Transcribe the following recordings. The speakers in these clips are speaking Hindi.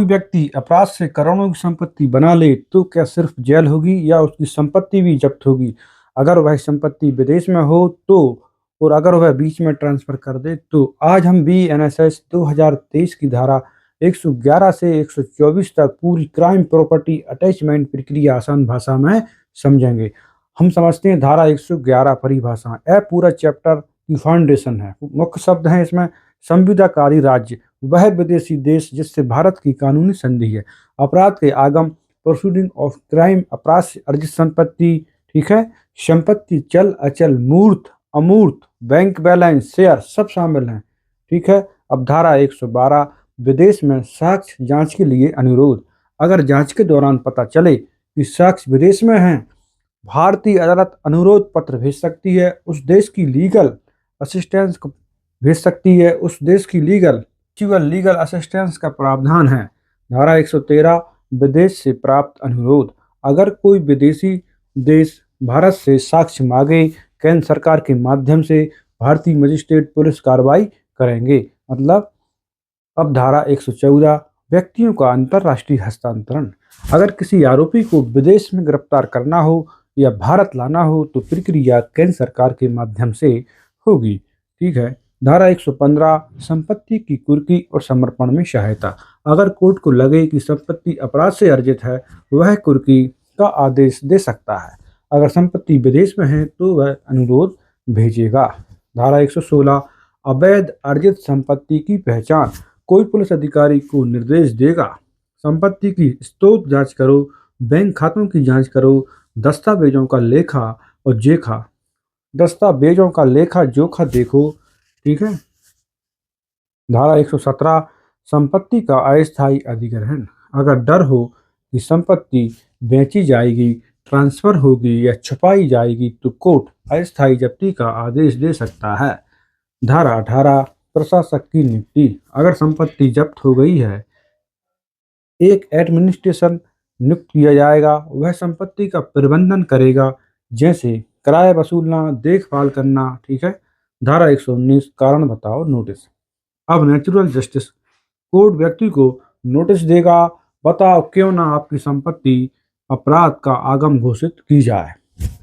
व्यक्ति अपराध से करोड़ों की संपत्ति बना ले तो क्या सिर्फ जेल होगी या उसकी संपत्ति भी जब्त होगी? अगर वह संपत्ति विदेश में हो तो, और अगर वह बीच में ट्रांसफर कर दे तो। आज हम बीएनएसएस 2023 की धारा 111 से 124 तक पूरी क्राइम प्रॉपर्टी अटैचमेंट प्रक्रिया आसान भाषा में समझेंगे। हम समझते हैं धारा 111 परिभाषा। यह पूरा चैप्टर की फाउंडेशन है। मुख्य शब्द हैं इसमें: संविदाकारी राज्य, वह विदेशी देश जिससे भारत की कानूनी संधि है। अपराध के आगम, प्रोसीडिंग ऑफ क्राइम, अपराध से अर्जित संपत्ति, ठीक है। संपत्ति चल अचल, मूर्त अमूर्त, बैंक बैलेंस, शेयर सब शामिल हैं, ठीक है। अब धारा 112 विदेश में साक्ष्य जांच के लिए अनुरोध। अगर जांच के दौरान पता चले कि साक्ष्य विदेश में हैं, भारतीय अदालत अनुरोध पत्र भेज सकती है। उस देश की लीगल असिस्टेंस को भेज सकती है। उस देश की लीगल असिस्टेंस का प्रावधान है। धारा 113 विदेश से प्राप्त अनुरोध। अगर कोई विदेशी देश भारत से साक्ष्य मांगे, केंद्र सरकार के माध्यम से भारतीय मजिस्ट्रेट पुलिस कार्रवाई करेंगे। मतलब अब धारा 114 व्यक्तियों का अंतर्राष्ट्रीय हस्तांतरण। अगर किसी आरोपी को विदेश में गिरफ्तार करना हो या भारत लाना हो तो प्रक्रिया केंद्र सरकार के माध्यम से होगी, ठीक है। धारा 115 संपत्ति की कुर्की और समर्पण में सहायता। अगर कोर्ट को लगे कि संपत्ति अपराध से अर्जित है, वह कुर्की का आदेश दे सकता है। अगर संपत्ति विदेश में है तो वह अनुरोध भेजेगा। धारा 116 अवैध अर्जित संपत्ति की पहचान। कोई पुलिस अधिकारी को निर्देश देगा: संपत्ति की स्रोत जांच करो, बैंक खातों की जांच करो, दस्तावेजों का लेखा जोखा देखो, ठीक है। धारा 117 संपत्ति का अस्थायी अधिग्रहण। अगर डर हो कि संपत्ति बेची जाएगी, ट्रांसफर होगी या छुपाई जाएगी तो कोर्ट अस्थायी जब्ती का आदेश दे सकता है। धारा 18 प्रशासक की नियुक्ति। अगर संपत्ति जब्त हो गई है, एक एडमिनिस्ट्रेशन नियुक्त किया जाएगा। वह संपत्ति का प्रबंधन करेगा, जैसे किराया वसूलना, देखभाल करना, ठीक है। धारा 119 कारण बताओ नोटिस। अब नेचुरल जस्टिस। कोर्ट व्यक्ति को नोटिस देगा: बताओ क्यों ना आपकी संपत्ति अपराध का आगम घोषित की जाए।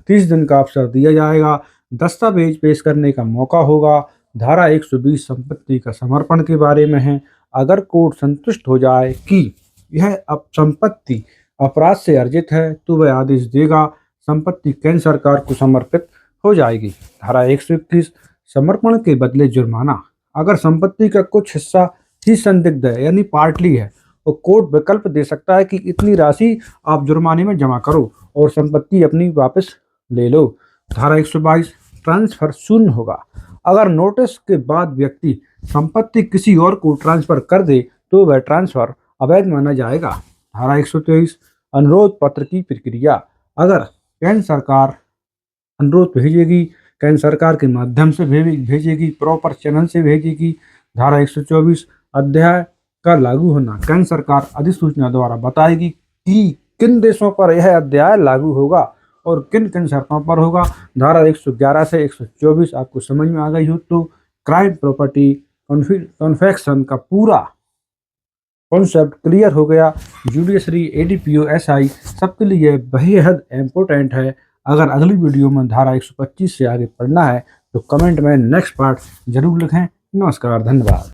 30 दिन का अवसर दिया जाएगा। दस्तावेज पेश करने का मौका होगा। धारा 120 संपत्ति का समर्पण के बारे में है। अगर कोर्ट संतुष्ट हो जाए कि यह संपत्ति अपराध से अर्जित है तो वह आदेश देगा, संपत्ति केंद्र सरकार को समर्पित हो जाएगी। धारा 121 समर्पण के बदले जुर्माना। अगर संपत्ति का कुछ हिस्सा ही संदिग्ध है, यानी पार्टली है, तो कोर्ट विकल्प दे सकता है कि इतनी राशि आप जुर्माने में जमा करो और संपत्ति अपनी वापस ले लो। धारा 122 ट्रांसफर शून्य होगा। अगर नोटिस के बाद व्यक्ति संपत्ति किसी और को ट्रांसफर कर दे तो वह ट्रांसफर अवैध माना जाएगा। धारा 123 अनुरोध पत्र की प्रक्रिया। अगर केंद्र सरकार अनुरोध भेजेगी, केंद्र सरकार के माध्यम से भेजेगी, प्रॉपर चैनल से भेजेगी। धारा 124 अध्याय का लागू होना। केंद्र सरकार अधिसूचना द्वारा बताएगी कि किन देशों पर यह अध्याय लागू होगा और किन किन शर्तों पर होगा। धारा 111 से 124 आपको समझ में आ गई हो तो क्राइम प्रॉपर्टी कन्फेक्शन का पूरा कॉन्सेप्ट क्लियर हो गया। जुडिशरी, एडीपीओ, एसआई सबके लिए बेहद इम्पोर्टेंट है। अगर अगली वीडियो में धारा 125 से आगे पढ़ना है तो कमेंट में नेक्स्ट पार्ट जरूर लिखें। नमस्कार, धन्यवाद।